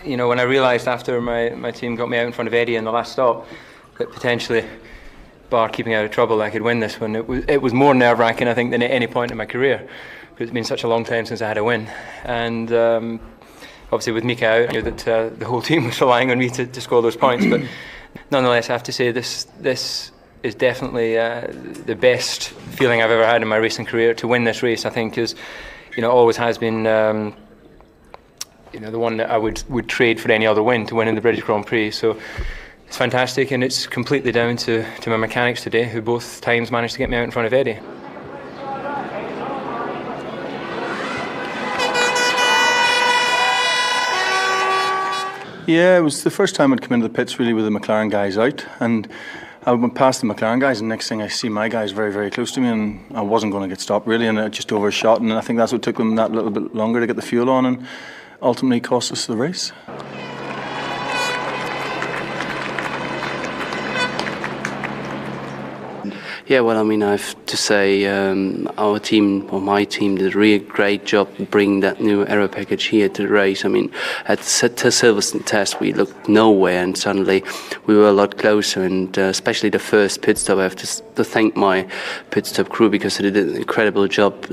You know, when I realised after my team got me out in front of Eddie in the last stop that potentially, bar keeping out of trouble, I could win this one, it was more nerve-wracking, I think, than at any point in my career. But it's been such a long time since I had a win. And obviously with Mika out, I knew that the whole team was relying on me to score those points. But nonetheless, I have to say this is definitely the best feeling I've ever had in my racing career. To win this race, I think, is, you know, always has been you know, the one that I would trade for any other win, to win in the British Grand Prix. So it's fantastic, and it's completely down to my mechanics today, who both times managed to get me out in front of Eddie. Yeah, it was the first time I'd come into the pits really with the McLaren guys out, and I went past the McLaren guys, and next thing I see my guys very, very close to me, and I wasn't going to get stopped really, and I just overshot, and I think that's what took them that little bit longer to get the fuel on, and ultimately cost us the race. Yeah, well, I mean, I have to say our team, or my team, did a really great job bringing that new aero package here to the race. I mean, at the Silverstone test, we looked nowhere, and suddenly we were a lot closer, and especially the first pit stop, I have to thank my pit stop crew, because they did an incredible job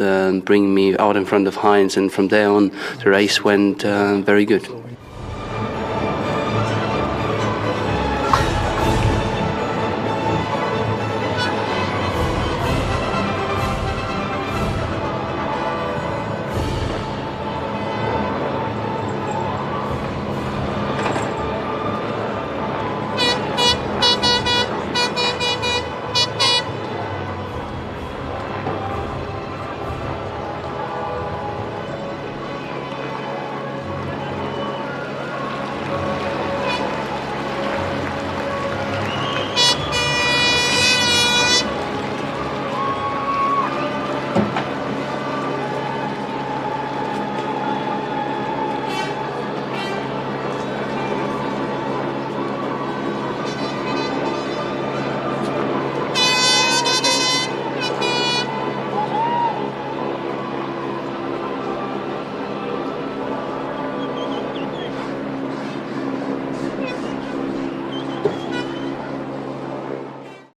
bringing me out in front of Heinz, and from there on, the race went very good.